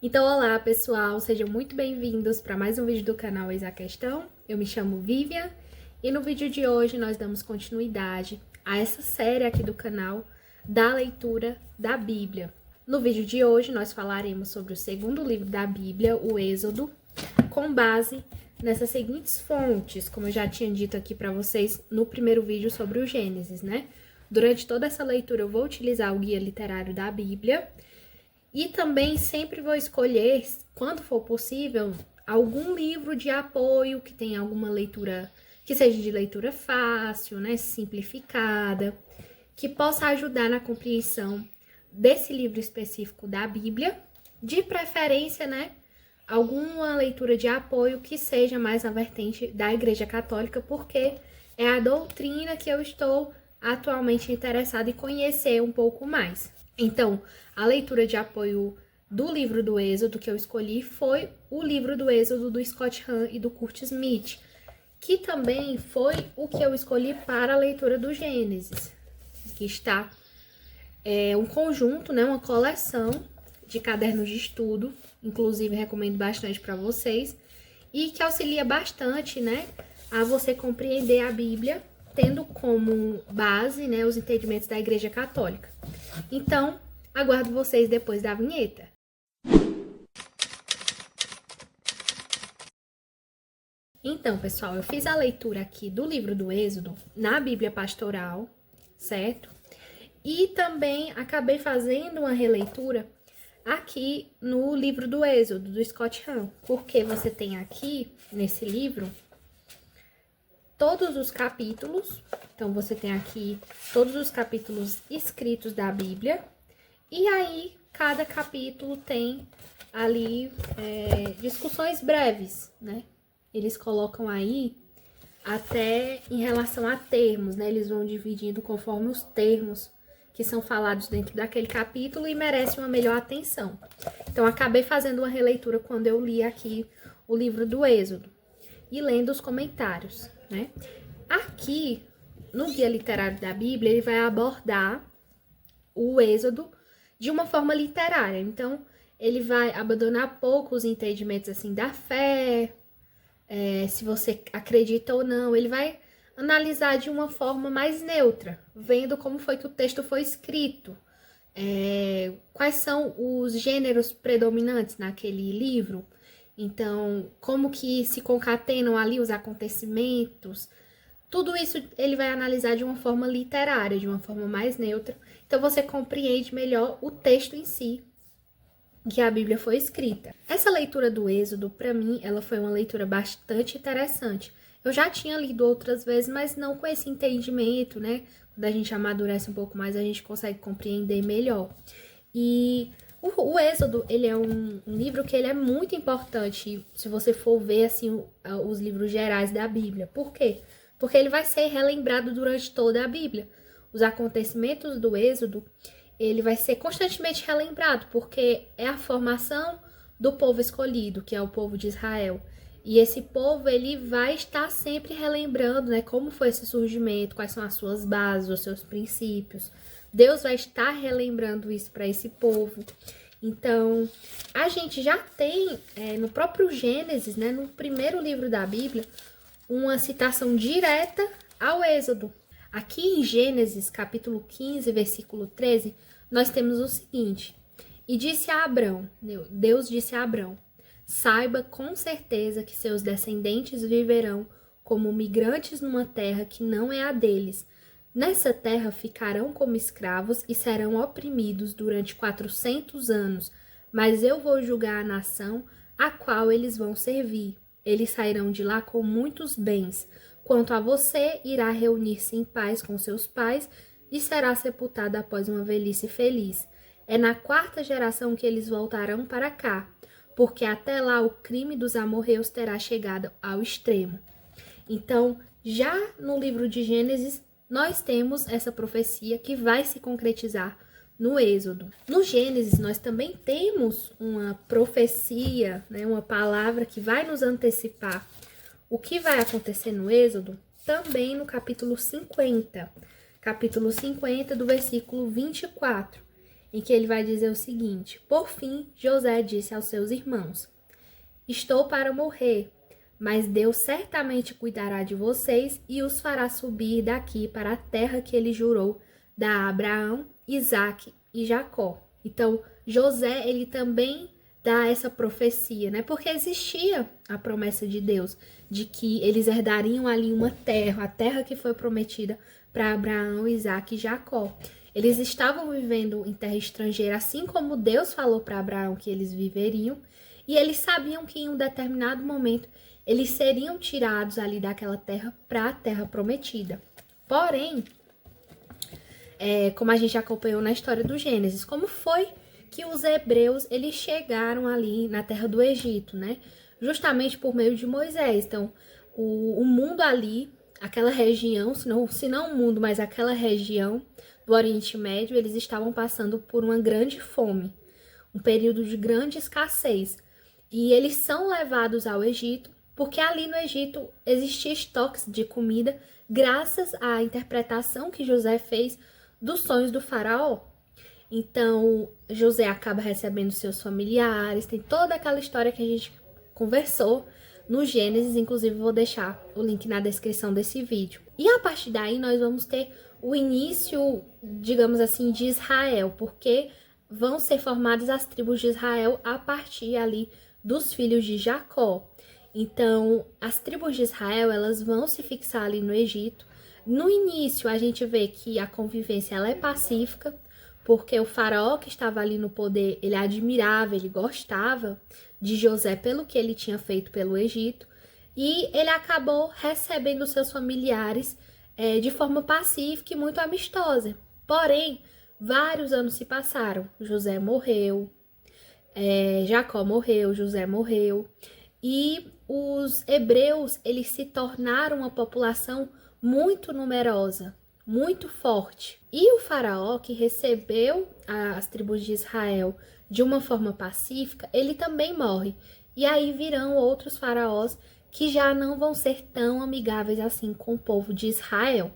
Então, olá pessoal, sejam muito bem-vindos para mais um vídeo do canal Eis a Questão. Eu me chamo Vivian e no vídeo de hoje nós damos continuidade a essa série aqui do canal da leitura da Bíblia. No vídeo de hoje nós falaremos sobre o segundo livro da Bíblia, o Êxodo, com base nessas seguintes fontes, como eu já tinha dito aqui para vocês no primeiro vídeo sobre o Gênesis, né? Durante toda essa leitura eu vou utilizar o guia literário da Bíblia. E também sempre vou escolher, quando for possível, algum livro de apoio que tenha alguma leitura, que seja de leitura fácil, né, simplificada, que possa ajudar na compreensão desse livro específico da Bíblia, de preferência, né, alguma leitura de apoio que seja mais na vertente da Igreja Católica, porque é a doutrina que eu estou atualmente interessada em conhecer um pouco mais. Então, a leitura de apoio do livro do Êxodo que eu escolhi foi o livro do Êxodo do Scott Hahn e do Kurt Smith, que também foi o que eu escolhi para a leitura do Gênesis, que está um conjunto, né, uma coleção de cadernos de estudo, inclusive recomendo bastante para vocês, e que auxilia bastante, né, a você compreender a Bíblia, tendo como base, né, os entendimentos da Igreja Católica. Então, aguardo vocês depois da vinheta. Então, pessoal, eu fiz a leitura aqui do livro do Êxodo na Bíblia Pastoral, certo? E também acabei fazendo uma releitura aqui no livro do Êxodo, do Scott Hahn, porque você tem aqui, nesse livro, todos os capítulos. Então, você tem aqui todos os capítulos escritos da Bíblia. E aí, cada capítulo tem ali discussões breves, né? Eles colocam aí até em relação a termos, né? Eles vão dividindo conforme os termos que são falados dentro daquele capítulo e merecem uma melhor atenção. Então, acabei fazendo uma releitura quando eu li aqui o livro do Êxodo e lendo os comentários, né? Aqui, no Guia Literário da Bíblia, ele vai abordar o Êxodo de uma forma literária. Então, ele vai abandonar pouco os entendimentos, assim, da fé, se você acredita ou não. Ele vai analisar de uma forma mais neutra, vendo como foi que o texto foi escrito, quais são os gêneros predominantes naquele livro. Então, como que se concatenam ali os acontecimentos. Tudo isso ele vai analisar de uma forma literária, de uma forma mais neutra. Então, você compreende melhor o texto em si, que a Bíblia foi escrita. Essa leitura do Êxodo, para mim, ela foi uma leitura bastante interessante. Eu já tinha lido outras vezes, mas não com esse entendimento, né? Quando a gente amadurece um pouco mais, a gente consegue compreender melhor. E o Êxodo, ele é um livro que ele é muito importante, se você for ver, assim, os livros gerais da Bíblia. Por quê? Porque ele vai ser relembrado durante toda a Bíblia. Os acontecimentos do Êxodo, ele vai ser constantemente relembrado, porque é a formação do povo escolhido, que é o povo de Israel. E esse povo, ele vai estar sempre relembrando, né, como foi esse surgimento, quais são as suas bases, os seus princípios. Deus vai estar relembrando isso para esse povo. Então, a gente já tem no próprio Gênesis, né, no primeiro livro da Bíblia, uma citação direta ao Êxodo. Aqui em Gênesis, capítulo 15, versículo 13, nós temos o seguinte: E disse a Abrão, Deus disse a Abrão, saiba com certeza que seus descendentes viverão como migrantes numa terra que não é a deles. Nessa terra ficarão como escravos e serão oprimidos durante 400 anos, mas eu vou julgar a nação a qual eles vão servir. Eles sairão de lá com muitos bens. Quanto a você, irá reunir-se em paz com seus pais e será sepultado após uma velhice feliz. É na 4ª geração que eles voltarão para cá, porque até lá o crime dos amorreus terá chegado ao extremo. Então, já no livro de Gênesis, nós temos essa profecia que vai se concretizar no Êxodo. No Gênesis, nós também temos uma profecia, né, uma palavra que vai nos antecipar o que vai acontecer no Êxodo, também no capítulo 50. Capítulo 50, do versículo 24. em que ele vai dizer o seguinte: por fim, José disse aos seus irmãos: estou para morrer, mas Deus certamente cuidará de vocês e os fará subir daqui para a terra que ele jurou dar a Abraão, Isaque e Jacó. Então, José, ele também dá essa profecia, né? Porque existia a promessa de Deus de que eles herdariam ali uma terra, a terra que foi prometida para Abraão, Isaque e Jacó. Eles estavam vivendo em terra estrangeira, assim como Deus falou para Abraão que eles viveriam, e eles sabiam que em um determinado momento eles seriam tirados ali daquela terra para a terra prometida. Porém, como a gente acompanhou na história do Gênesis, como foi que os hebreus eles chegaram ali na terra do Egito, né? Justamente por meio de Moisés. Então, o mundo ali, aquela região, se não o mundo, mas aquela região do Oriente Médio, eles estavam passando por uma grande fome, um período de grande escassez. E eles são levados ao Egito, porque ali no Egito existia estoques de comida, graças à interpretação que José fez dos sonhos do faraó. Então, José acaba recebendo seus familiares, tem toda aquela história que a gente conversou no Gênesis, inclusive vou deixar o link na descrição desse vídeo. E a partir daí nós vamos ter o início, digamos assim, de Israel, porque vão ser formadas as tribos de Israel a partir ali dos filhos de Jacó. Então, as tribos de Israel, elas vão se fixar ali no Egito. No início, a gente vê que a convivência ela é pacífica, porque o faraó que estava ali no poder, ele admirava, ele gostava de José pelo que ele tinha feito pelo Egito, e ele acabou recebendo seus familiares de forma pacífica e muito amistosa. Porém, vários anos se passaram, José morreu, Jacó morreu, José morreu, e os hebreus, eles se tornaram uma população muito numerosa, muito forte. E o faraó, que recebeu as tribos de Israel de uma forma pacífica, ele também morre. E aí virão outros faraós que já não vão ser tão amigáveis assim com o povo de Israel.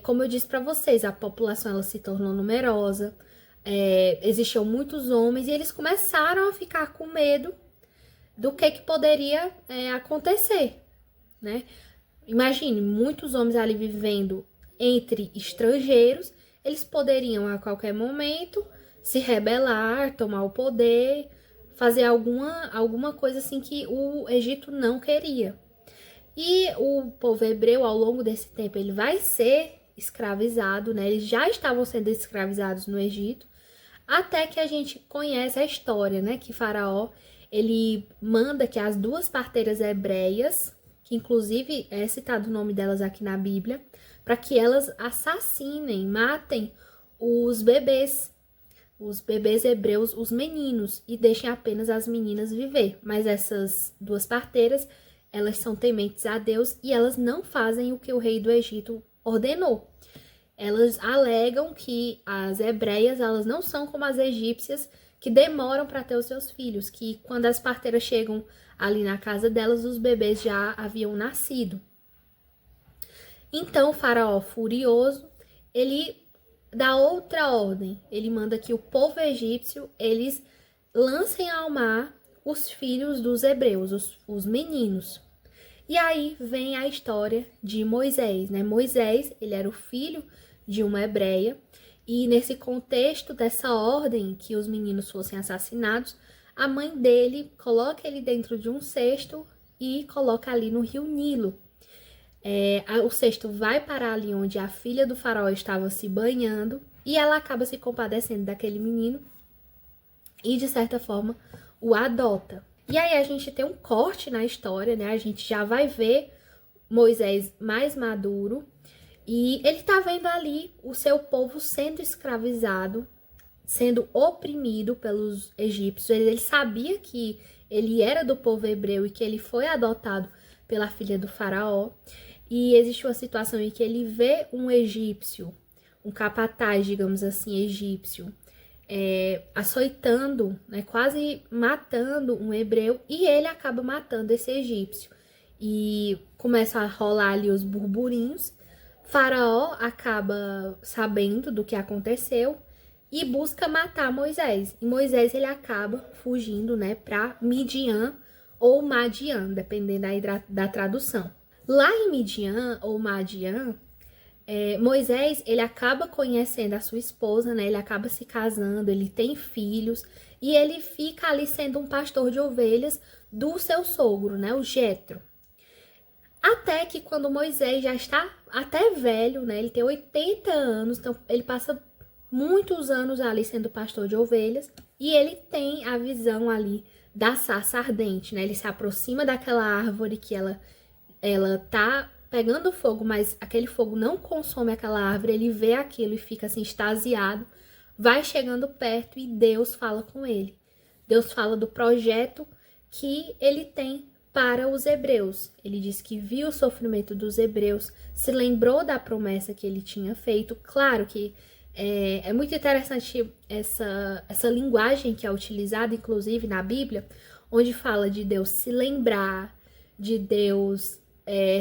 Como eu disse para vocês, a população ela se tornou numerosa, existiam muitos homens e eles começaram a ficar com medo do que poderia acontecer, né? Imagine, muitos homens ali vivendo entre estrangeiros, eles poderiam a qualquer momento se rebelar, tomar o poder, fazer alguma coisa assim que o Egito não queria. E o povo hebreu, ao longo desse tempo, ele vai ser escravizado, né? Eles já estavam sendo escravizados no Egito, até que a gente conhece a história, né? Que Faraó, ele manda que as duas parteiras hebreias, que inclusive é citado o nome delas aqui na Bíblia, para que elas assassinem, matem os bebês hebreus, os meninos, e deixem apenas as meninas viver. Mas essas duas parteiras, elas são tementes a Deus e elas não fazem o que o rei do Egito ordenou. Elas alegam que as hebreias, elas não são como as egípcias, que demoram para ter os seus filhos, que quando as parteiras chegam ali na casa delas, os bebês já haviam nascido. Então, o faraó, furioso, ele dá outra ordem. Ele manda que o povo egípcio, eles lancem ao mar os filhos dos hebreus, os meninos. E aí vem a história de Moisés, né? Moisés, ele era o filho de uma hebreia, e nesse contexto dessa ordem que os meninos fossem assassinados, a mãe dele coloca ele dentro de um cesto e coloca ali no rio Nilo. O cesto vai parar ali onde a filha do faraó estava se banhando e ela acaba se compadecendo daquele menino e, de certa forma, o adota. E aí a gente tem um corte na história, né? A gente já vai ver Moisés mais maduro e ele tá vendo ali o seu povo sendo escravizado, sendo oprimido pelos egípcios. Ele sabia que ele era do povo hebreu e que ele foi adotado pela filha do faraó. E existe uma situação em que ele vê um egípcio, um capataz, digamos assim, egípcio, açoitando, né, quase matando um hebreu, e ele acaba matando esse egípcio. E começa a rolar ali os burburinhos. Faraó acaba sabendo do que aconteceu e busca matar Moisés. E Moisés ele acaba fugindo, né, para Midian ou Madian, dependendo aí da tradução. Lá em Midian ou Madian, Moisés, ele acaba conhecendo a sua esposa, né? Ele acaba se casando, ele tem filhos e ele fica ali sendo um pastor de ovelhas do seu sogro, né? O Jetro. Até que quando Moisés já está até velho, né? Ele tem 80 anos, então ele passa muitos anos ali sendo pastor de ovelhas e ele tem a visão ali da sarça ardente, né? Ele se aproxima daquela árvore que ela tá pegando fogo, mas aquele fogo não consome aquela árvore, ele vê aquilo e fica assim extasiado, vai chegando perto e Deus fala com ele. Deus fala do projeto que ele tem para os hebreus. Ele diz que viu o sofrimento dos hebreus, se lembrou da promessa que ele tinha feito. Claro que é muito interessante essa linguagem que é utilizada, inclusive, na Bíblia, onde fala de Deus se lembrar, de Deus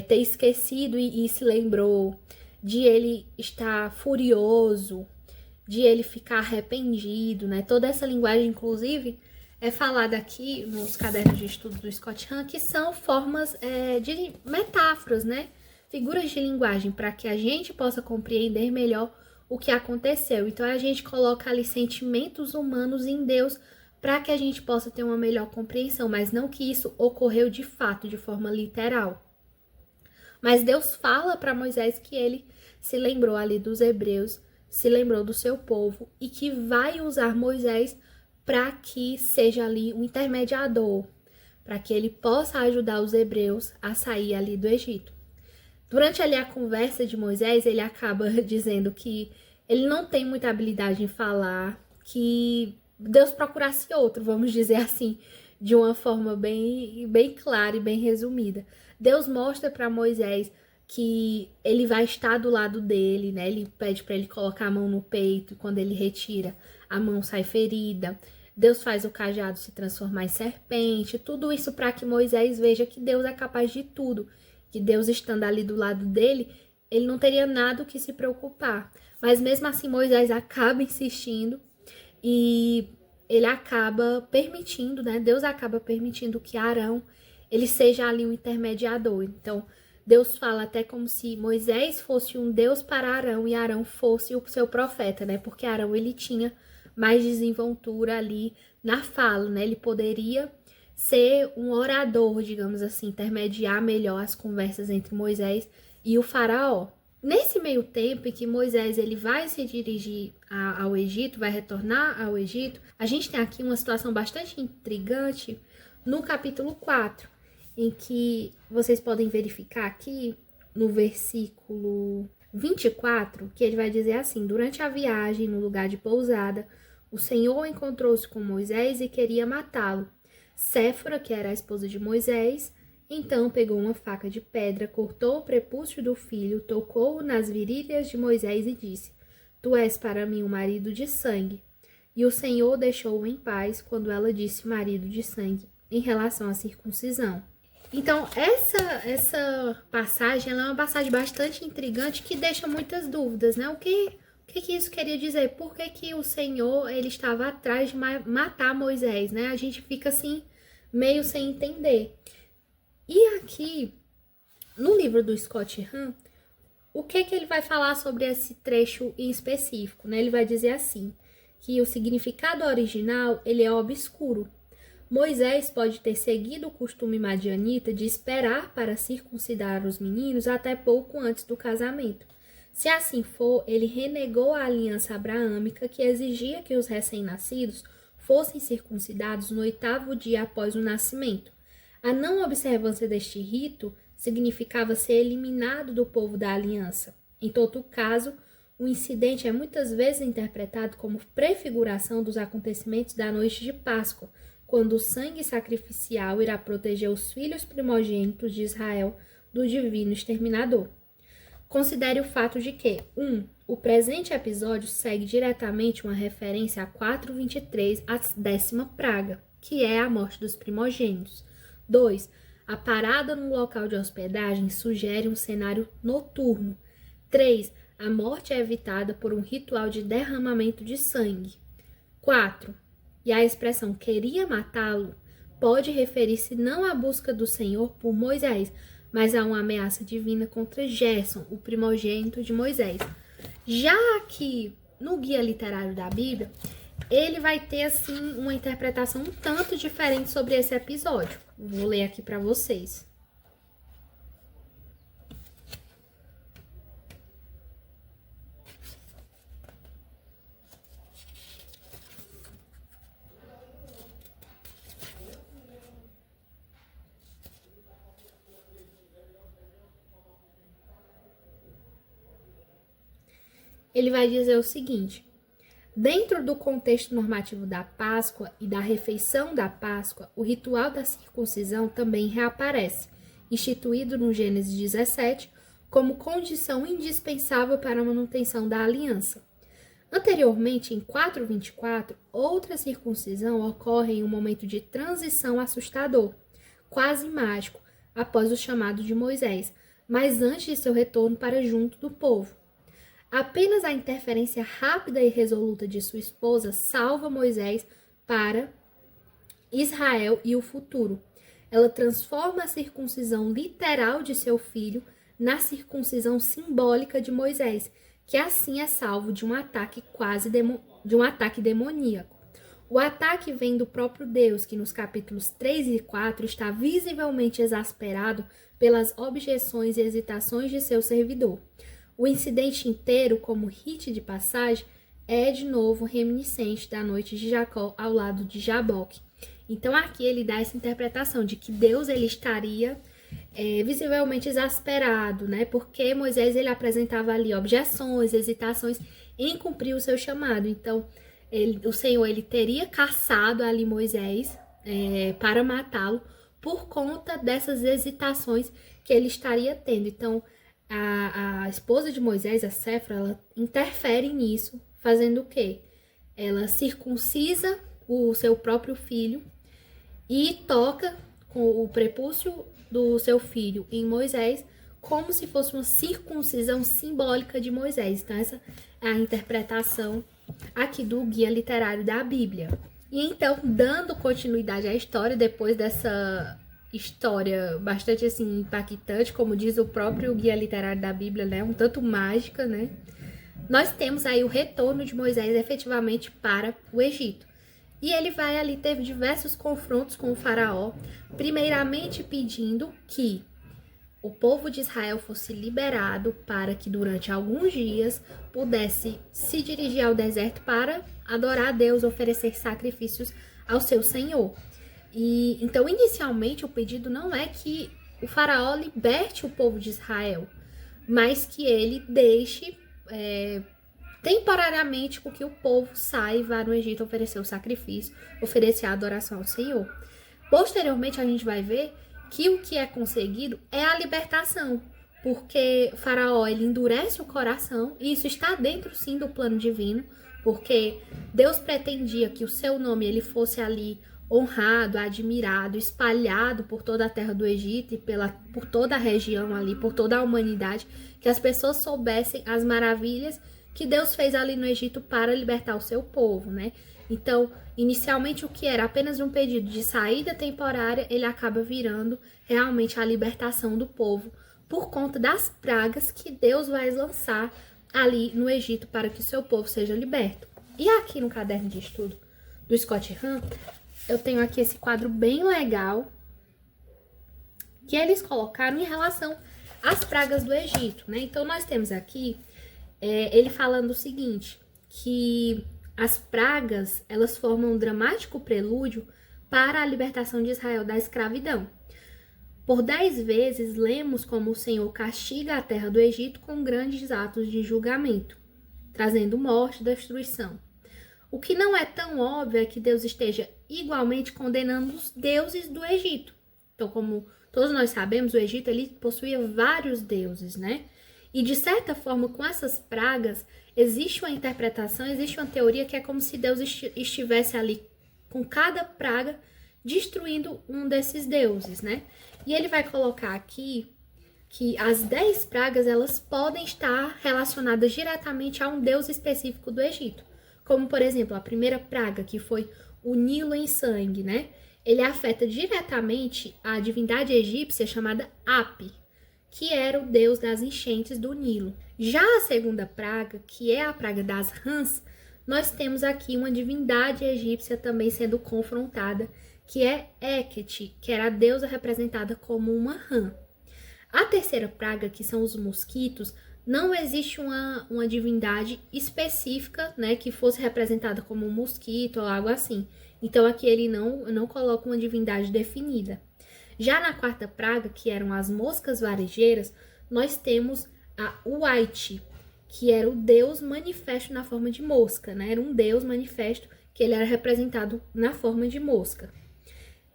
ter esquecido e se lembrou, de ele estar furioso, de ele ficar arrependido, né? Toda essa linguagem, inclusive, é falada aqui nos cadernos de estudo do Scott Hahn, que são formas de metáforas, né? Figuras de linguagem, para que a gente possa compreender melhor o que aconteceu. Então, a gente coloca ali sentimentos humanos em Deus para que a gente possa ter uma melhor compreensão, mas não que isso ocorreu de fato, de forma literal. Mas Deus fala para Moisés que ele se lembrou ali dos hebreus, se lembrou do seu povo e que vai usar Moisés para que seja ali um intermediador, para que ele possa ajudar os hebreus a sair ali do Egito. Durante ali a conversa de Moisés, ele acaba dizendo que ele não tem muita habilidade em falar, que Deus procurasse outro, vamos dizer assim, de uma forma bem clara e bem resumida. Deus mostra para Moisés que ele vai estar do lado dele, né? Ele pede para ele colocar a mão no peito, e quando ele retira, a mão sai ferida. Deus faz o cajado se transformar em serpente, tudo isso para que Moisés veja que Deus é capaz de tudo, que Deus estando ali do lado dele, ele não teria nada o que se preocupar. Mas mesmo assim Moisés acaba insistindo e ele acaba permitindo, né? Deus acaba permitindo que Arão ele seja ali um intermediador. Então, Deus fala até como se Moisés fosse um Deus para Arão e Arão fosse o seu profeta, né? Porque Arão ele tinha mais desenvoltura ali na fala, né? Ele poderia ser um orador, digamos assim, intermediar melhor as conversas entre Moisés e o faraó. Nesse meio tempo em que Moisés ele vai se dirigir ao Egito, vai retornar ao Egito, a gente tem aqui uma situação bastante intrigante no capítulo 4, em que vocês podem verificar aqui no versículo 24, que ele vai dizer assim: durante a viagem no lugar de pousada, o Senhor encontrou-se com Moisés e queria matá-lo. Séfora, que era a esposa de Moisés, então pegou uma faca de pedra, cortou o prepúcio do filho, tocou-o nas virilhas de Moisés e disse: Tu és para mim um marido de sangue. E o Senhor deixou-o em paz quando ela disse marido de sangue, em relação à circuncisão. Então, essa passagem ela é uma passagem bastante intrigante que deixa muitas dúvidas, né? O que isso queria dizer? Por que o Senhor ele estava atrás de matar Moisés, né? A gente fica assim, meio sem entender. E aqui, no livro do Scott Hahn, o que ele vai falar sobre esse trecho em específico, né? Ele vai dizer assim, que o significado original ele é obscuro. Moisés pode ter seguido o costume madianita de esperar para circuncidar os meninos até pouco antes do casamento. Se assim for, ele renegou a aliança abraâmica que exigia que os recém-nascidos fossem circuncidados no 8º dia após o nascimento. A não observância deste rito significava ser eliminado do povo da aliança. Em todo caso, o incidente é muitas vezes interpretado como prefiguração dos acontecimentos da noite de Páscoa, quando o sangue sacrificial irá proteger os filhos primogênitos de Israel do divino exterminador. Considere o fato de que, 1. O presente episódio segue diretamente uma referência a 4:23, a 10ª praga, que é a morte dos primogênitos. 2. A parada num local de hospedagem sugere um cenário noturno. 3. A morte é evitada por um ritual de derramamento de sangue. 4. E a expressão queria matá-lo pode referir-se não à busca do Senhor por Moisés, mas a uma ameaça divina contra Gerson, o primogênito de Moisés. Já aqui no Guia Literário da Bíblia, ele vai ter assim uma interpretação um tanto diferente sobre esse episódio. Vou ler aqui para vocês. Ele vai dizer o seguinte: dentro do contexto normativo da Páscoa e da refeição da Páscoa, o ritual da circuncisão também reaparece, instituído no Gênesis 17, como condição indispensável para a manutenção da aliança. Anteriormente, em 4:24, outra circuncisão ocorre em um momento de transição assustador, quase mágico, após o chamado de Moisés, mas antes de seu retorno para junto do povo. Apenas a interferência rápida e resoluta de sua esposa salva Moisés para Israel e o futuro. Ela transforma a circuncisão literal de seu filho na circuncisão simbólica de Moisés, que assim é salvo de um ataque demoníaco. O ataque vem do próprio Deus, que nos capítulos 3 e 4 está visivelmente exasperado pelas objeções e hesitações de seu servidor. O incidente inteiro, como rite de passagem, é de novo reminiscente da noite de Jacó ao lado de Jaboque. Então aqui ele dá essa interpretação de que Deus ele estaria visivelmente exasperado, né? Porque Moisés ele apresentava ali objeções, hesitações em cumprir o seu chamado. Então o Senhor ele teria caçado ali Moisés para matá-lo por conta dessas hesitações que ele estaria tendo. Então a esposa de Moisés, a Séfora, ela interfere nisso, fazendo o quê? Ela circuncisa o seu próprio filho e toca com o prepúcio do seu filho em Moisés, como se fosse uma circuncisão simbólica de Moisés. Então essa é a interpretação aqui do Guia Literário da Bíblia. E então, dando continuidade à história, depois dessa história bastante assim impactante, como diz o próprio Guia Literário da Bíblia, né, um tanto mágica, né? Nós temos aí o retorno de Moisés efetivamente para o Egito. E ele vai ali ter diversos confrontos com o faraó, primeiramente pedindo que o povo de Israel fosse liberado para que durante alguns dias pudesse se dirigir ao deserto para adorar a Deus, oferecer sacrifícios ao seu Senhor. E então, inicialmente, o pedido não é que o faraó liberte o povo de Israel, mas que ele deixe temporariamente com que o povo saia e vá no Egito oferecer o sacrifício, oferecer a adoração ao Senhor. Posteriormente, a gente vai ver que o que é conseguido é a libertação, porque o faraó ele endurece o coração, e isso está dentro sim do plano divino, porque Deus pretendia que o seu nome ele fosse ali honrado, admirado, espalhado por toda a terra do Egito e por toda a região ali, por toda a humanidade, que as pessoas soubessem as maravilhas que Deus fez ali no Egito para libertar o seu povo, né? Então, inicialmente o que era apenas um pedido de saída temporária, ele acaba virando realmente a libertação do povo por conta das pragas que Deus vai lançar ali no Egito para que o seu povo seja liberto. E aqui no caderno de estudo do Scott Hahn, eu tenho aqui esse quadro bem legal que eles colocaram em relação às pragas do Egito, né? Então, nós temos aqui ele falando o seguinte, que as pragas, elas formam um dramático prelúdio para a libertação de Israel da escravidão. Por 10 vezes, lemos como o Senhor castiga a terra do Egito com grandes atos de julgamento, trazendo morte e destruição. O que não é tão óbvio é que Deus esteja igualmente condenando os deuses do Egito. Então, como todos nós sabemos, o Egito ele possuía vários deuses, né? E de certa forma, com essas pragas, existe uma interpretação, existe uma teoria que é como se Deus estivesse ali com cada praga destruindo um desses deuses, né? E ele vai colocar aqui que as 10 pragas, elas podem estar relacionadas diretamente a um deus específico do Egito. Como, por exemplo, a primeira praga, que foi o Nilo em sangue, né? Ele afeta diretamente a divindade egípcia chamada Api, que era o deus das enchentes do Nilo. Já a segunda praga, que é a praga das rãs, nós temos aqui uma divindade egípcia também sendo confrontada, que é Hecate, que era a deusa representada como uma rã. A terceira praga, que são os mosquitos, não existe uma divindade específica, né, que fosse representada como um mosquito ou algo assim. Então aqui ele não coloca uma divindade definida. Já na quarta praga, que eram as moscas varejeiras, nós temos a Uaiti, que era o deus manifesto na forma de mosca, né? Era um deus manifesto que ele era representado na forma de mosca.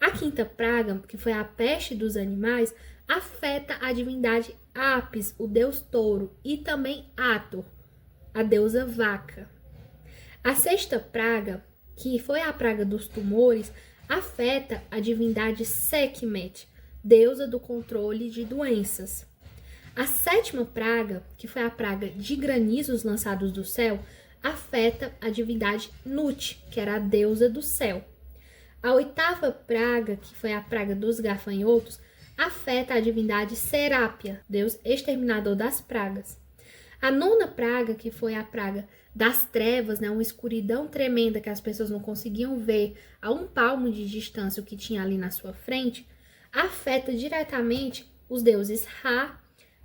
A quinta praga, que foi a peste dos animais, afeta a divindade Apis, o deus touro, e também Hathor, a deusa vaca. A sexta praga, que foi a praga dos tumores, afeta a divindade Sekhmet, deusa do controle de doenças. A sétima praga, que foi a praga de granizos lançados do céu, afeta a divindade Nut, que era a deusa do céu. A oitava praga, que foi a praga dos gafanhotos, afeta a divindade Serápia, deus exterminador das pragas. A nona praga, que foi a praga das trevas, né, uma escuridão tremenda que as pessoas não conseguiam ver a um palmo de distância o que tinha ali na sua frente, afeta diretamente os deuses Ra,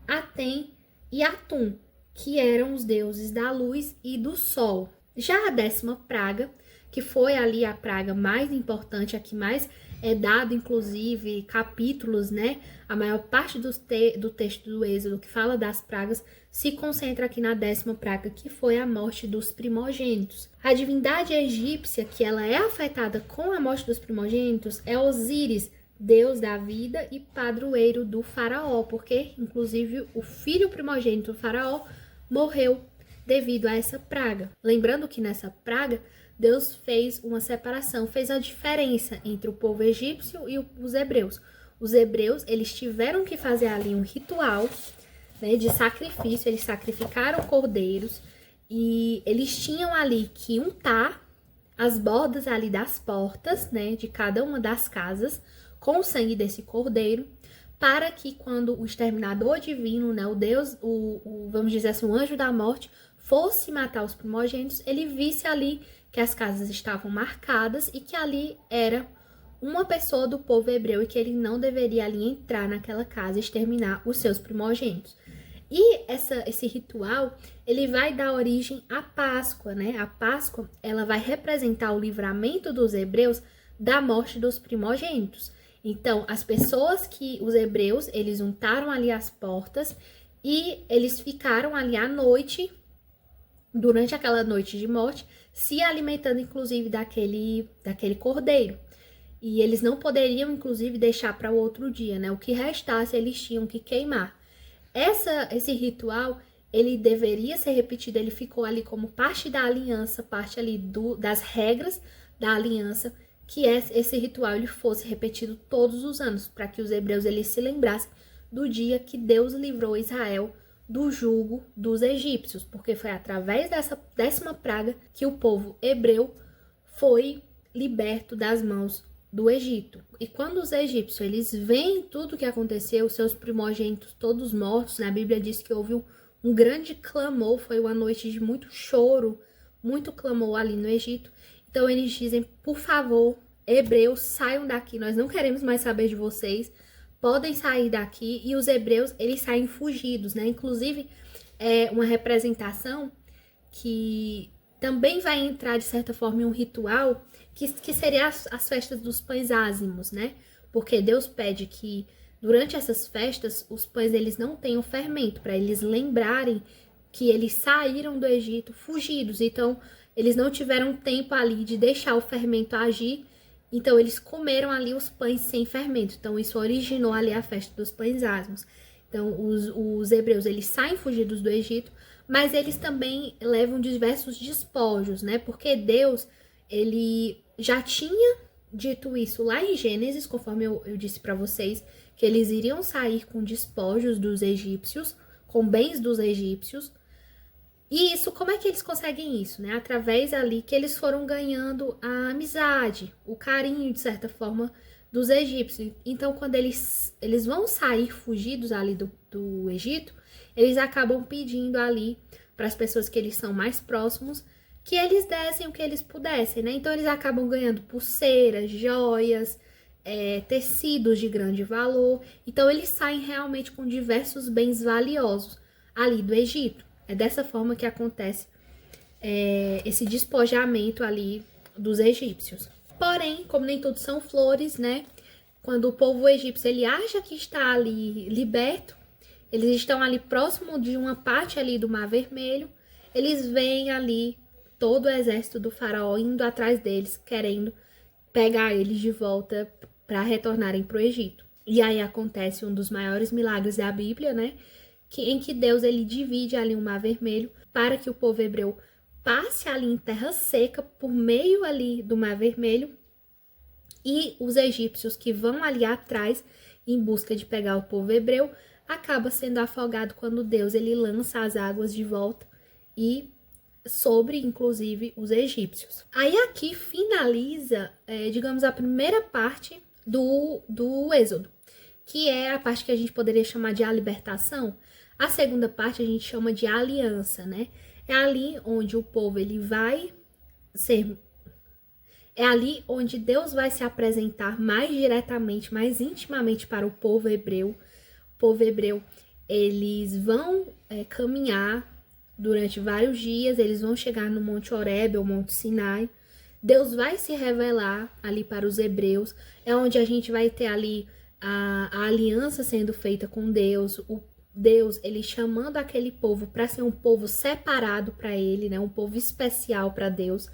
Atem e Atum, que eram os deuses da luz e do sol. Já a décima praga, que foi ali a praga mais importante, a que mais é dado, inclusive, capítulos, né? A maior parte do texto do Êxodo que fala das pragas se concentra aqui na décima praga, que foi a morte dos primogênitos. A divindade egípcia, que ela é afetada com a morte dos primogênitos, é Osíris, deus da vida e padroeiro do faraó, porque, inclusive, o filho primogênito do faraó morreu devido a essa praga. Lembrando que nessa praga, Deus fez uma separação, fez a diferença entre o povo egípcio e os hebreus. Os hebreus, eles tiveram que fazer ali um ritual, né, de sacrifício, eles sacrificaram cordeiros e eles tinham ali que untar as bordas ali das portas, né, de cada uma das casas com o sangue desse cordeiro, para que quando o exterminador divino, né, o Deus, vamos dizer assim, o anjo da morte, fosse matar os primogênitos, ele visse ali que as casas estavam marcadas e que ali era uma pessoa do povo hebreu e que ele não deveria ali entrar naquela casa e exterminar os seus primogênitos. E esse ritual, ele vai dar origem à Páscoa, né? A Páscoa, ela vai representar o livramento dos hebreus da morte dos primogênitos. Então, as pessoas os hebreus, eles untaram ali as portas e eles ficaram ali à noite, durante aquela noite de morte, se alimentando, inclusive, daquele cordeiro. E eles não poderiam, inclusive, deixar para o outro dia, né? O que restasse, eles tinham que queimar. Esse ritual, ele deveria ser repetido, ele ficou ali como parte da aliança, parte ali das regras da aliança, que esse ritual ele fosse repetido todos os anos, para que os hebreus eles se lembrassem do dia que Deus livrou Israel do jugo dos egípcios, porque foi através dessa décima praga que o povo hebreu foi liberto das mãos do Egito. E quando os egípcios eles veem tudo o que aconteceu, seus primogênitos todos mortos, na Bíblia diz que houve um grande clamor, foi uma noite de muito choro, muito clamor ali no Egito. Então eles dizem, por favor, hebreus, saiam daqui, nós não queremos mais saber de vocês, podem sair daqui. E os hebreus, eles saem fugidos, né? Inclusive, é uma representação que também vai entrar, de certa forma, em um ritual que seria as festas dos pães ázimos, né? Porque Deus pede que, durante essas festas, os pães eles não tenham fermento, para eles lembrarem que eles saíram do Egito fugidos. Então, eles não tiveram tempo ali de deixar o fermento agir, então eles comeram ali os pães sem fermento. Então, isso originou ali a festa dos pães ázimos. Então, os hebreus, eles saem fugidos do Egito, mas eles também levam diversos despojos, né? Porque Deus, ele já tinha dito isso lá em Gênesis, conforme eu disse para vocês, que eles iriam sair com despojos dos egípcios, com bens dos egípcios. E isso, como é que eles conseguem isso, né? Através ali que eles foram ganhando a amizade, o carinho, de certa forma, dos egípcios. Então, quando eles vão sair fugidos ali do Egito, eles acabam pedindo ali para as pessoas que eles são mais próximos que eles dessem o que eles pudessem, né? Então, eles acabam ganhando pulseiras, joias, tecidos de grande valor. Então, eles saem realmente com diversos bens valiosos ali do Egito. É dessa forma que acontece esse despojamento ali dos egípcios. Porém, como nem tudo são flores, né? Quando o povo egípcio ele acha que está ali liberto, eles estão ali próximo de uma parte ali do Mar Vermelho, eles veem ali todo o exército do faraó indo atrás deles, querendo pegar eles de volta para retornarem para o Egito. E aí acontece um dos maiores milagres da Bíblia, né? Em que Deus ele divide ali o Mar Vermelho para que o povo hebreu passe ali em terra seca por meio ali do Mar Vermelho, e os egípcios que vão ali atrás em busca de pegar o povo hebreu acaba sendo afogado quando Deus ele lança as águas de volta e sobre inclusive os egípcios. Aí aqui finaliza, digamos, a primeira parte do Êxodo, que é a parte que a gente poderia chamar de a libertação. A segunda parte a gente chama de aliança, né? É ali onde o povo ele vai ser... É ali onde Deus vai se apresentar mais diretamente, mais intimamente para o povo hebreu. O povo hebreu, eles vão caminhar durante vários dias, eles vão chegar no Monte Horebe, ou Monte Sinai. Deus vai se revelar ali para os hebreus. É onde a gente vai ter ali a aliança sendo feita com Deus, Deus, ele chamando aquele povo para ser um povo separado para ele, né? Um povo especial para Deus.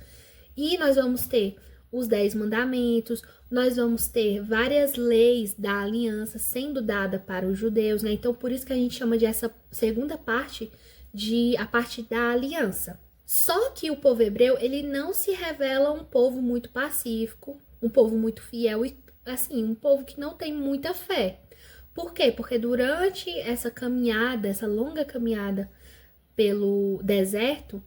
E nós vamos ter os 10 mandamentos, nós vamos ter várias leis da aliança sendo dada para os judeus, né? Então, por isso que a gente chama de essa segunda parte de a parte da aliança. Só que o povo hebreu, ele não se revela um povo muito pacífico, um povo muito fiel e, assim, um povo que não tem muita fé. Por quê? Porque durante essa caminhada, essa longa caminhada pelo deserto,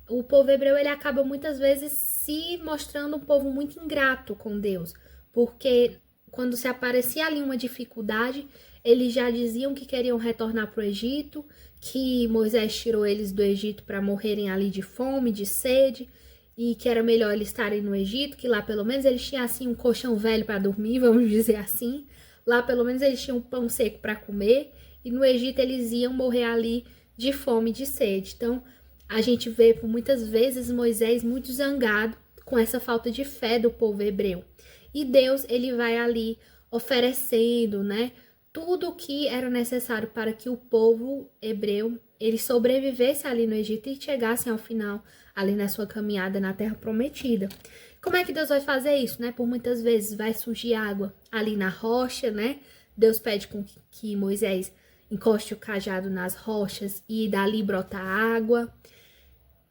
o povo hebreu ele acaba muitas vezes se mostrando um povo muito ingrato com Deus, porque quando se aparecia ali uma dificuldade, eles já diziam que queriam retornar para o Egito, que Moisés tirou eles do Egito para morrerem ali de fome, de sede, e que era melhor eles estarem no Egito, que lá pelo menos eles tinham assim um colchão velho para dormir, vamos dizer assim. Lá pelo menos eles tinham pão seco para comer, e no Egito eles iam morrer ali de fome e de sede. Então, a gente vê por muitas vezes Moisés muito zangado com essa falta de fé do povo hebreu. E Deus, ele vai ali oferecendo, né, tudo o que era necessário para que o povo hebreu, ele sobrevivesse ali no Egito e chegasse ao final ali na sua caminhada na Terra Prometida. Como é que Deus vai fazer isso, né? Por muitas vezes vai surgir água ali na rocha, né? Deus pede com que Moisés encoste o cajado nas rochas e dali brota água.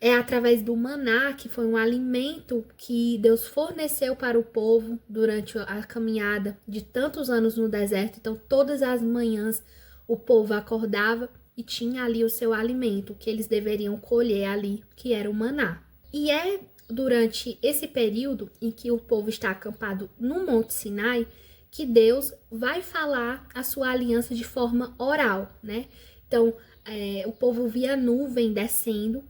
É através do maná, que foi um alimento que Deus forneceu para o povo durante a caminhada de tantos anos no deserto. Então, todas as manhãs o povo acordava e tinha ali o seu alimento, que eles deveriam colher ali, que era o maná. E é durante esse período em que o povo está acampado no Monte Sinai que Deus vai falar a sua aliança de forma oral, né? Então, o povo via nuvem descendo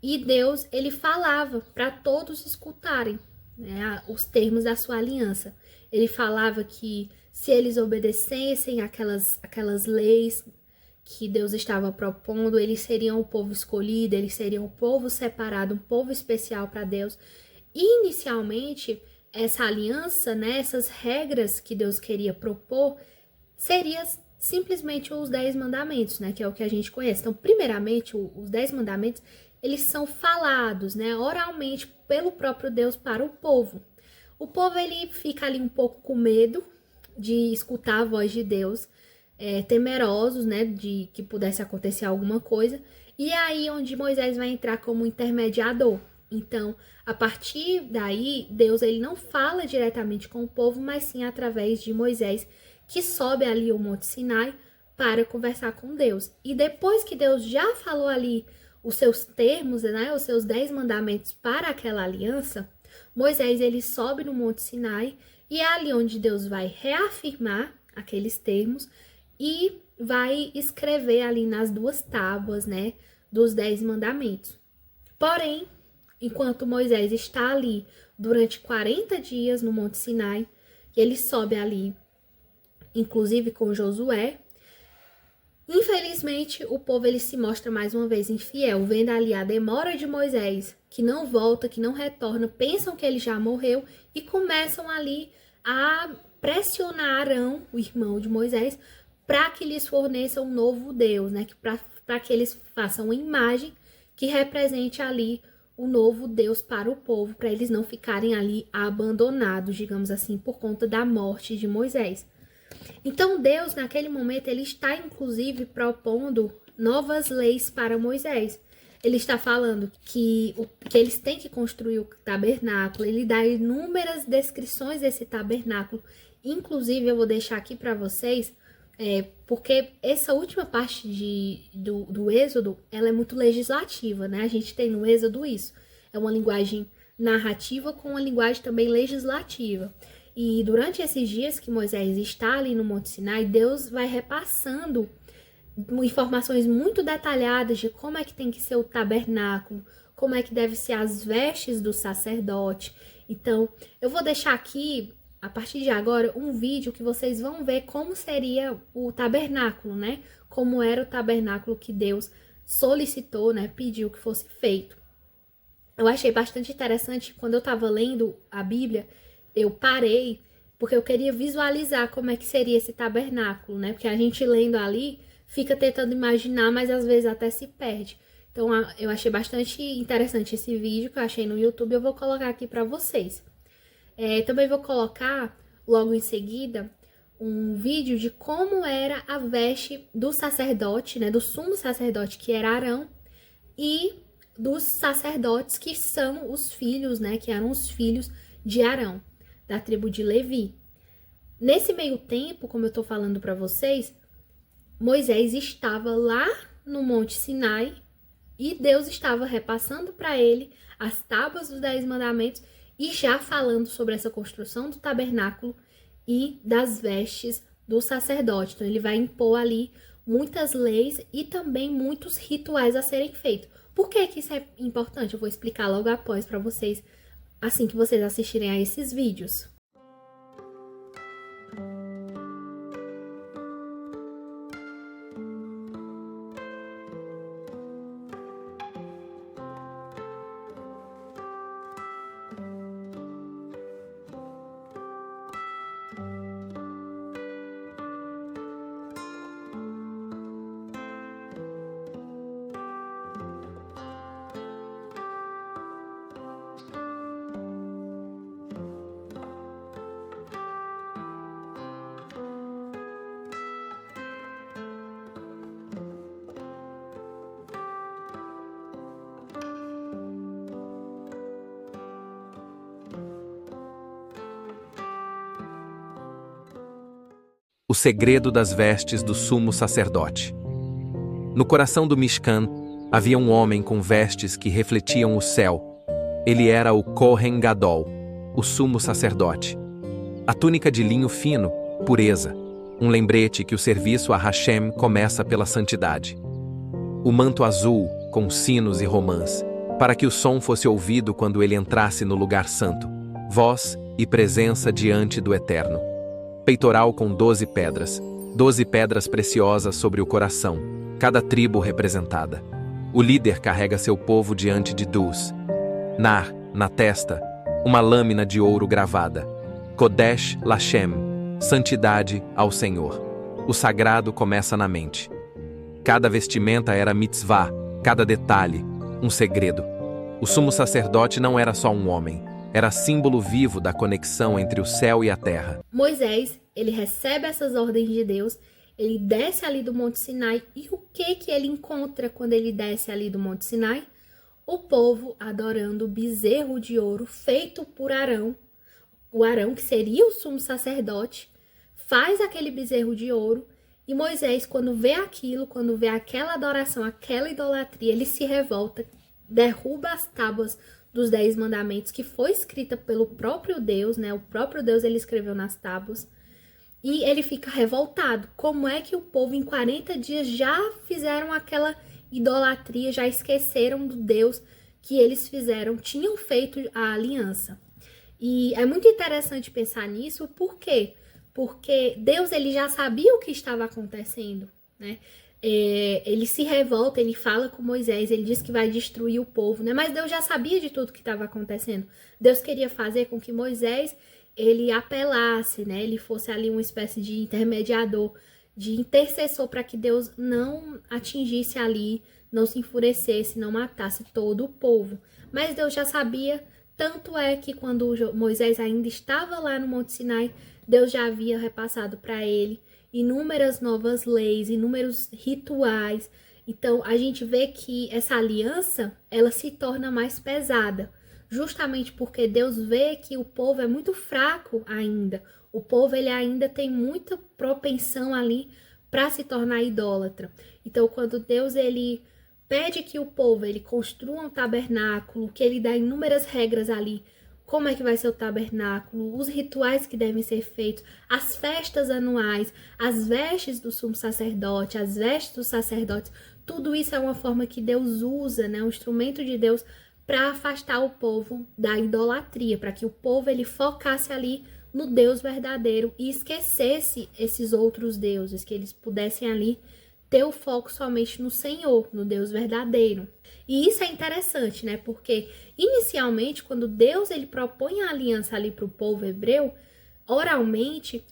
e Deus, ele falava para todos escutarem, né, os termos da sua aliança. Ele falava que se eles obedecessem aquelas leis que Deus estava propondo, eles seriam o povo escolhido, eles seriam o povo separado, um povo especial para Deus. E, inicialmente, essa aliança, né, essas regras que Deus queria propor, seria simplesmente os 10 mandamentos, né, que é o que a gente conhece. Então, primeiramente, os 10 mandamentos, eles são falados, né, oralmente pelo próprio Deus para o povo. O povo, ele fica ali um pouco com medo de escutar a voz de Deus, temerosos, né, de que pudesse acontecer alguma coisa. E é aí onde Moisés vai entrar como intermediador. Então, a partir daí, Deus ele não fala diretamente com o povo, mas sim através de Moisés, que sobe ali o Monte Sinai para conversar com Deus. E depois que Deus já falou ali os seus termos, né, os seus 10 mandamentos para aquela aliança, Moisés ele sobe no Monte Sinai e é ali onde Deus vai reafirmar aqueles termos e vai escrever ali nas 2 tábuas, né, dos 10 mandamentos. Porém, enquanto Moisés está ali durante 40 dias no Monte Sinai, ele sobe ali, inclusive com Josué, infelizmente o povo ele se mostra mais uma vez infiel, vendo ali a demora de Moisés, que não volta, que não retorna, pensam que ele já morreu e começam ali a pressionar Arão, o irmão de Moisés, para que lhes forneça um novo Deus, né? Para que eles façam uma imagem que represente ali o novo Deus para o povo, para eles não ficarem ali abandonados, digamos assim, por conta da morte de Moisés. Então Deus, naquele momento, ele está inclusive propondo novas leis para Moisés. Ele está falando que eles têm que construir o tabernáculo, ele dá inúmeras descrições desse tabernáculo. Inclusive, eu vou deixar aqui para vocês, porque essa última parte do Êxodo, ela é muito legislativa, né? A gente tem no Êxodo isso. É uma linguagem narrativa com uma linguagem também legislativa. E durante esses dias que Moisés está ali no Monte Sinai, Deus vai repassando informações muito detalhadas de como é que tem que ser o tabernáculo, como é que deve ser as vestes do sacerdote. Então, eu vou deixar aqui, a partir de agora, um vídeo que vocês vão ver como seria o tabernáculo, né? Como era o tabernáculo que Deus solicitou, né? Pediu que fosse feito. Eu achei bastante interessante, quando eu estava lendo a Bíblia, eu parei, porque eu queria visualizar como é que seria esse tabernáculo, né? Porque a gente lendo ali, fica tentando imaginar, mas às vezes até se perde. Então, eu achei bastante interessante esse vídeo que eu achei no YouTube, eu vou colocar aqui para vocês. Também vou colocar, logo em seguida, um vídeo de como era a veste do sacerdote, né? Do sumo sacerdote, que era Arão, e dos sacerdotes que são os filhos, né? Que eram os filhos de Arão, da tribo de Levi. Nesse meio tempo, como eu tô falando para vocês, Moisés estava lá no Monte Sinai e Deus estava repassando para ele as tábuas dos 10 mandamentos e já falando sobre essa construção do tabernáculo e das vestes do sacerdote. Então, ele vai impor ali muitas leis e também muitos rituais a serem feitos. Por que que isso é importante? Eu vou explicar logo após para vocês, assim que vocês assistirem a esses vídeos. O segredo das vestes do sumo sacerdote. No coração do Mishkan havia um homem com vestes que refletiam o céu. Ele era o Kohen Gadol, o sumo sacerdote. A túnica de linho fino, pureza, um lembrete que o serviço a Hashem começa pela santidade. O manto azul, com sinos e romãs, para que o som fosse ouvido quando ele entrasse no lugar santo, voz e presença diante do Eterno. Peitoral com 12 pedras preciosas sobre o coração, cada tribo representada. O líder carrega seu povo diante de Duz. Nar, na testa, uma lâmina de ouro gravada. Kodesh Lashem, santidade ao Senhor. O sagrado começa na mente. Cada vestimenta era mitzvah, cada detalhe, um segredo. O sumo sacerdote não era só um homem. Era símbolo vivo da conexão entre o céu e a terra. Moisés, ele recebe essas ordens de Deus, ele desce ali do Monte Sinai, e o que ele encontra quando ele desce ali do Monte Sinai? o povo adorando o bezerro de ouro feito por Arão. O Arão, que seria o sumo sacerdote, faz aquele bezerro de ouro. E Moisés, quando vê aquilo, quando vê aquela adoração, aquela idolatria, ele se revolta, derruba as tábuas dos 10 mandamentos, que foi escrita pelo próprio Deus, né? O próprio Deus, ele escreveu nas tábuas. E ele fica revoltado. Como é que o povo em 40 dias já fizeram aquela idolatria, já esqueceram do Deus que eles fizeram, tinham feito a aliança? E é muito interessante pensar nisso, por quê? Porque Deus, ele já sabia o que estava acontecendo, né? Ele se revolta, ele fala com Moisés, ele diz que vai destruir o povo, né? Mas Deus já sabia de tudo que estava acontecendo. Deus queria fazer com que Moisés, ele apelasse, né? Ele fosse ali uma espécie de intermediador, de intercessor, para que Deus não atingisse ali, não se enfurecesse, não matasse todo o povo. Mas Deus já sabia, tanto é que quando Moisés ainda estava lá no Monte Sinai, Deus já havia repassado para ele inúmeras novas leis, inúmeros rituais. Então, a gente vê que essa aliança, ela se torna mais pesada, justamente porque Deus vê que o povo é muito fraco ainda. O povo, ele ainda tem muita propensão ali para se tornar idólatra. Então, quando Deus, ele pede que o povo, ele construa um tabernáculo, que ele dá inúmeras regras ali, como é que vai ser o tabernáculo, os rituais que devem ser feitos, as festas anuais, as vestes do sumo sacerdote, as vestes dos sacerdotes, tudo isso é uma forma que Deus usa, né, um instrumento de Deus para afastar o povo da idolatria, para que o povo ele focasse ali no Deus verdadeiro e esquecesse esses outros deuses, que eles pudessem ali ter o foco somente no Senhor, no Deus verdadeiro. E isso é interessante, né? Porque inicialmente, quando Deus ele propõe a aliança ali para o povo hebreu, oralmente,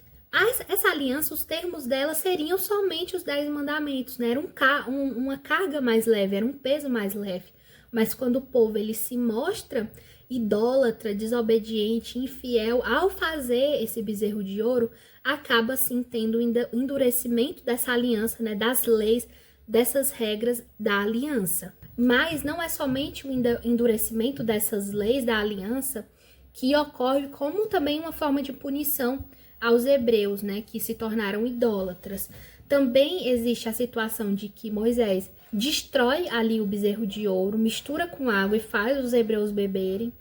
essa aliança, os termos dela seriam somente os 10 mandamentos, né? Era uma carga mais leve, era um peso mais leve. Mas quando o povo ele se mostra idólatra, desobediente, infiel, ao fazer esse bezerro de ouro, acaba sim tendo o endurecimento dessa aliança, né, das leis, dessas regras da aliança. Mas não é somente o endurecimento dessas leis da aliança que ocorre, como também uma forma de punição aos hebreus, né, que se tornaram idólatras. Também existe a situação de que Moisés destrói ali o bezerro de ouro, mistura com água e faz os hebreus beberem.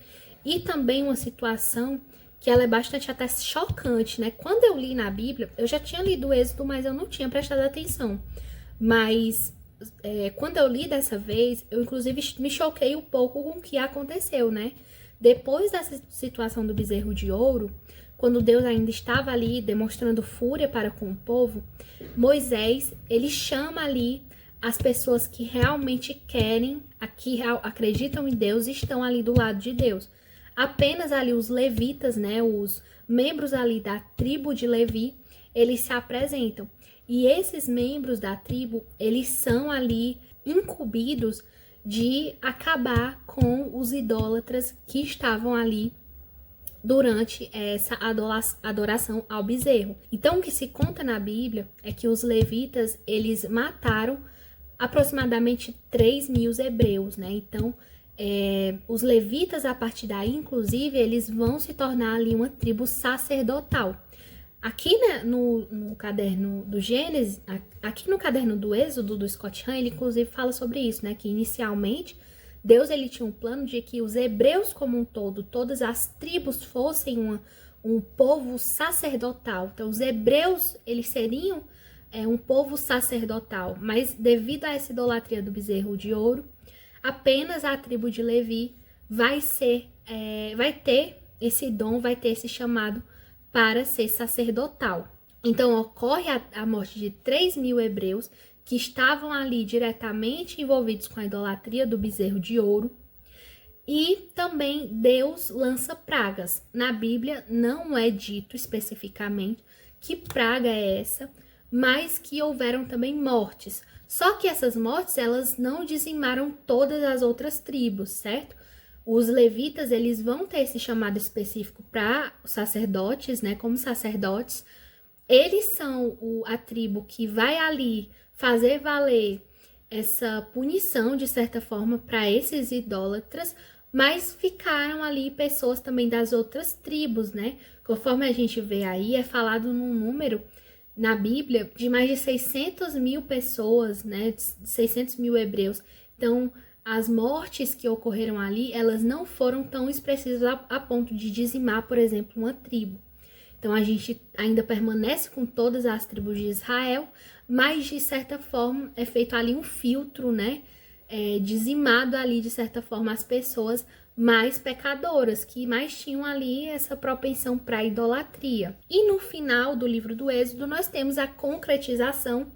E também uma situação que ela é bastante até chocante, né? Quando eu li na Bíblia, eu já tinha lido o Êxodo, mas eu não tinha prestado atenção. Mas quando eu li dessa vez, eu inclusive me choquei um pouco com o que aconteceu, né? Depois dessa situação do bezerro de ouro, quando Deus ainda estava ali demonstrando fúria para com o povo, Moisés, ele chama ali as pessoas que realmente querem, que acreditam em Deus e estão ali do lado de Deus. Apenas ali os levitas, né, os membros ali da tribo de Levi, eles se apresentam. E esses membros da tribo, eles são ali incumbidos de acabar com os idólatras que estavam ali durante essa adoração ao bezerro. Então, o que se conta na Bíblia é que os levitas, eles mataram aproximadamente 3.000 hebreus, né? Então, os levitas, a partir daí, inclusive, eles vão se tornar ali uma tribo sacerdotal. Aqui, né, no caderno do Gênesis, aqui no caderno do Êxodo, do Scott Hahn, ele inclusive fala sobre isso, né? Que inicialmente, Deus ele tinha um plano de que os hebreus como um todo, todas as tribos fossem um povo sacerdotal. Então, os hebreus, eles seriam um povo sacerdotal, mas devido a essa idolatria do bezerro de ouro, apenas a tribo de Levi vai ter esse dom, vai ter esse chamado para ser sacerdotal. Então, ocorre a morte de 3.000 hebreus que estavam ali diretamente envolvidos com a idolatria do bezerro de ouro. E também Deus lança pragas. Na Bíblia não é dito especificamente que praga é essa, mas que houveram também mortes. Só que essas mortes, elas não dizimaram todas as outras tribos, certo? Os levitas, eles vão ter esse chamado específico para os sacerdotes, né? Como sacerdotes, eles são a tribo que vai ali fazer valer essa punição, de certa forma, para esses idólatras, mas ficaram ali pessoas também das outras tribos, né? Conforme a gente vê aí, é falado num número na Bíblia de mais de 600 mil pessoas, né? 600 mil hebreus. Então, as mortes que ocorreram ali, elas não foram tão expressivas a ponto de dizimar, por exemplo, uma tribo. Então, a gente ainda permanece com todas as tribos de Israel, mas, de certa forma, é feito ali um filtro, né? Dizimado ali, de certa forma, as pessoas mais pecadoras, que mais tinham ali essa propensão para a idolatria. E no final do livro do Êxodo, nós temos a concretização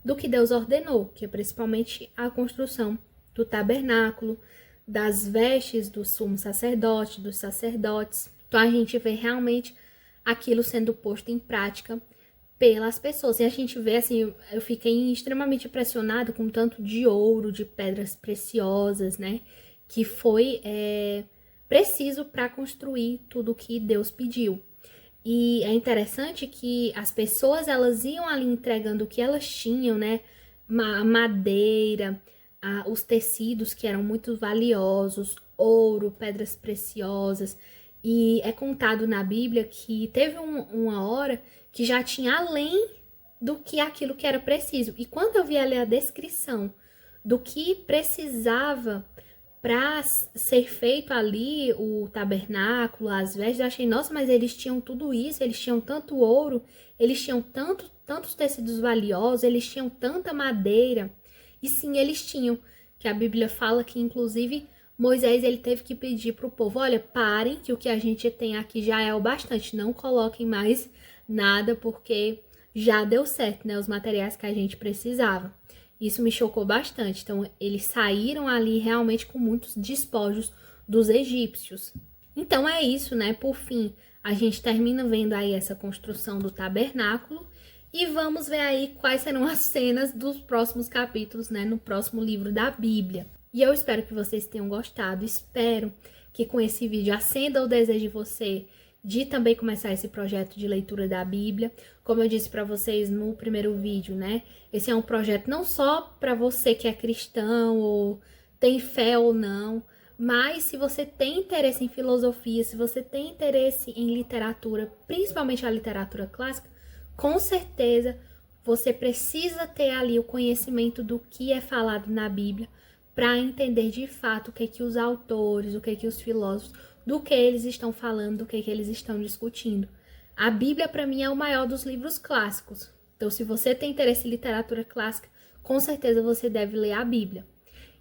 do que Deus ordenou, que é principalmente a construção do tabernáculo, das vestes do sumo sacerdote, dos sacerdotes. Então, a gente vê realmente aquilo sendo posto em prática pelas pessoas. E a gente vê, assim, eu fiquei extremamente impressionada com o tanto de ouro, de pedras preciosas, né? Que foi preciso para construir tudo o que Deus pediu. E é interessante que as pessoas, elas iam ali entregando o que elas tinham, né? A madeira, os tecidos que eram muito valiosos, ouro, pedras preciosas. E é contado na Bíblia que teve uma hora que já tinha além do que aquilo que era preciso. E quando eu vi ali a descrição do que precisava para ser feito ali o tabernáculo, as vestes, eu achei, nossa, mas eles tinham tudo isso, eles tinham tanto ouro, eles tinham tantos tecidos valiosos, eles tinham tanta madeira. E sim, eles tinham, que a Bíblia fala que, inclusive, Moisés, ele teve que pedir para o povo, olha, parem, que o que a gente tem aqui já é o bastante, não coloquem mais nada, porque já deu certo, né, os materiais que a gente precisava. Isso me chocou bastante. Então, eles saíram ali realmente com muitos despojos dos egípcios. Então, é isso, né? Por fim, a gente termina vendo aí essa construção do tabernáculo e vamos ver aí quais serão as cenas dos próximos capítulos, né? No próximo livro da Bíblia. E eu espero que vocês tenham gostado. Espero que com esse vídeo acenda o desejo de você de também começar esse projeto de leitura da Bíblia. Como eu disse para vocês no primeiro vídeo, né? Esse é um projeto não só para você que é cristão ou tem fé ou não, mas se você tem interesse em filosofia, se você tem interesse em literatura, principalmente a literatura clássica, com certeza você precisa ter ali o conhecimento do que é falado na Bíblia para entender de fato o que os autores, o que os filósofos, do que eles estão falando, do que eles estão discutindo. A Bíblia, para mim, é o maior dos livros clássicos. Então, se você tem interesse em literatura clássica, com certeza você deve ler a Bíblia.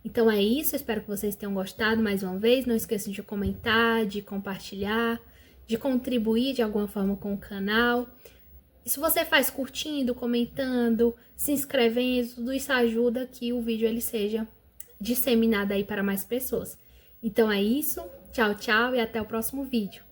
Então é isso, espero que vocês tenham gostado mais uma vez. Não esqueçam de comentar, de compartilhar, de contribuir de alguma forma com o canal. E se você faz curtindo, comentando, se inscrevendo, tudo isso ajuda que o vídeo ele seja disseminado aí para mais pessoas. Então é isso, tchau, tchau e até o próximo vídeo.